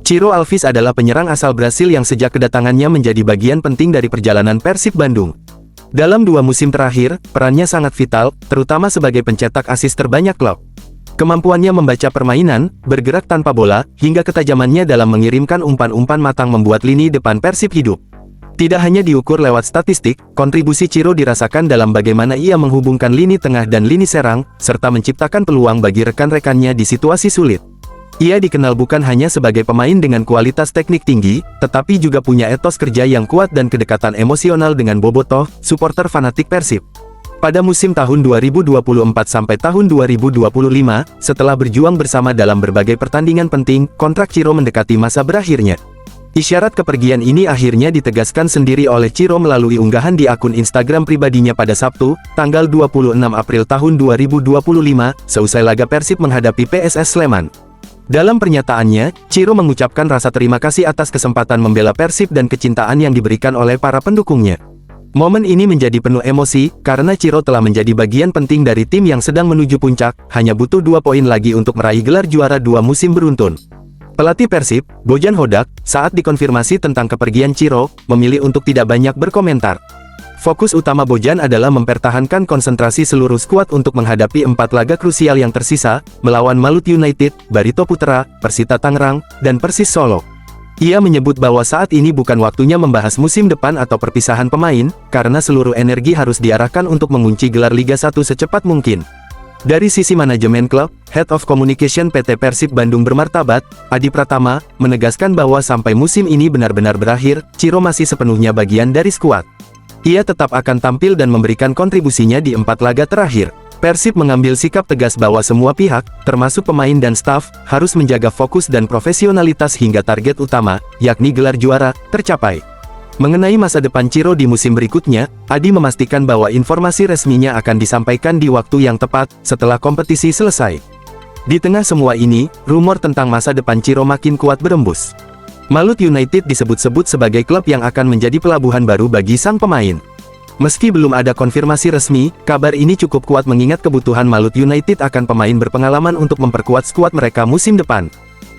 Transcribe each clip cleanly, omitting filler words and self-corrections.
Ciro Alves adalah penyerang asal Brasil yang sejak kedatangannya menjadi bagian penting dari perjalanan Persib Bandung. Dalam 2 musim terakhir, perannya sangat vital, terutama sebagai pencetak asis terbanyak klub. Kemampuannya membaca permainan, bergerak tanpa bola, hingga ketajamannya dalam mengirimkan umpan-umpan matang membuat lini depan Persib hidup. Tidak hanya diukur lewat statistik, kontribusi Ciro dirasakan dalam bagaimana ia menghubungkan lini tengah dan lini serang, serta menciptakan peluang bagi rekan-rekannya di situasi sulit. Ia dikenal bukan hanya sebagai pemain dengan kualitas teknik tinggi, tetapi juga punya etos kerja yang kuat dan kedekatan emosional dengan Bobotoh, supporter fanatik Persib. Pada musim tahun 2024 sampai tahun 2025, setelah berjuang bersama dalam berbagai pertandingan penting, kontrak Ciro mendekati masa berakhirnya. Isyarat kepergian ini akhirnya ditegaskan sendiri oleh Ciro melalui unggahan di akun Instagram pribadinya pada Sabtu, tanggal 26 April tahun 2025, seusai laga Persib menghadapi PSS Sleman. Dalam pernyataannya, Ciro mengucapkan rasa terima kasih atas kesempatan membela Persib dan kecintaan yang diberikan oleh para pendukungnya. Momen ini menjadi penuh emosi, karena Ciro telah menjadi bagian penting dari tim yang sedang menuju puncak, hanya butuh 2 poin lagi untuk meraih gelar juara 2 musim beruntun. Pelatih Persib, Bojan Hodak, saat dikonfirmasi tentang kepergian Ciro, memilih untuk tidak banyak berkomentar. Fokus utama Bojan adalah mempertahankan konsentrasi seluruh skuad untuk menghadapi 4 laga krusial yang tersisa, melawan Malut United, Barito Putra, Persita Tangerang, dan Persis Solo. Ia menyebut bahwa saat ini bukan waktunya membahas musim depan atau perpisahan pemain, karena seluruh energi harus diarahkan untuk mengunci gelar Liga 1 secepat mungkin. Dari sisi manajemen klub, Head of Communication PT Persib Bandung Bermartabat, Adi Pratama, menegaskan bahwa sampai musim ini benar-benar berakhir, Ciro masih sepenuhnya bagian dari skuad. Ia tetap akan tampil dan memberikan kontribusinya di 4 laga terakhir. Persib mengambil sikap tegas bahwa semua pihak, termasuk pemain dan staf, harus menjaga fokus dan profesionalitas hingga target utama, yakni gelar juara, tercapai. Mengenai masa depan Ciro di musim berikutnya, Adi memastikan bahwa informasi resminya akan disampaikan di waktu yang tepat, setelah kompetisi selesai. Di tengah semua ini, rumor tentang masa depan Ciro makin kuat berembus. Malut United disebut-sebut sebagai klub yang akan menjadi pelabuhan baru bagi sang pemain. Meski belum ada konfirmasi resmi, kabar ini cukup kuat mengingat kebutuhan Malut United akan pemain berpengalaman untuk memperkuat skuad mereka musim depan.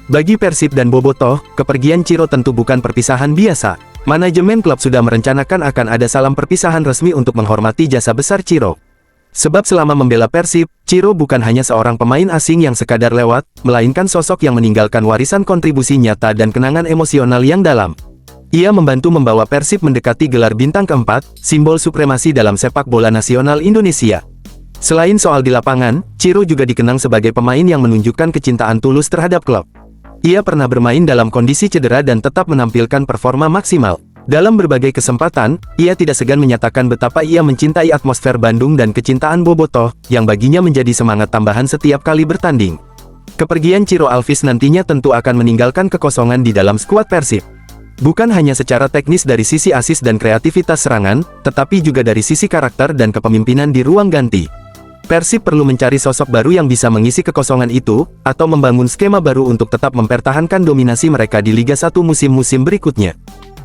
Bagi Persib dan Bobotoh, kepergian Ciro tentu bukan perpisahan biasa. Manajemen klub sudah merencanakan akan ada salam perpisahan resmi untuk menghormati jasa besar Ciro. Sebab selama membela Persib, Ciro bukan hanya seorang pemain asing yang sekadar lewat, melainkan sosok yang meninggalkan warisan kontribusi nyata dan kenangan emosional yang dalam. Ia membantu membawa Persib mendekati gelar bintang keempat, simbol supremasi dalam sepak bola nasional Indonesia. Selain soal di lapangan, Ciro juga dikenang sebagai pemain yang menunjukkan kecintaan tulus terhadap klub. Ia pernah bermain dalam kondisi cedera dan tetap menampilkan performa maksimal. Dalam berbagai kesempatan, ia tidak segan menyatakan betapa ia mencintai atmosfer Bandung dan kecintaan Bobotoh, yang baginya menjadi semangat tambahan setiap kali bertanding. Kepergian Ciro Alves nantinya tentu akan meninggalkan kekosongan di dalam skuad Persib. Bukan hanya secara teknis dari sisi asis dan kreativitas serangan, tetapi juga dari sisi karakter dan kepemimpinan di ruang ganti. Persib perlu mencari sosok baru yang bisa mengisi kekosongan itu, atau membangun skema baru untuk tetap mempertahankan dominasi mereka di Liga 1 musim-musim berikutnya.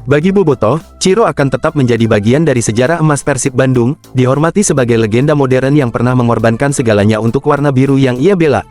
Bagi Bobotoh, Ciro akan tetap menjadi bagian dari sejarah emas Persib Bandung, dihormati sebagai legenda modern yang pernah mengorbankan segalanya untuk warna biru yang ia bela.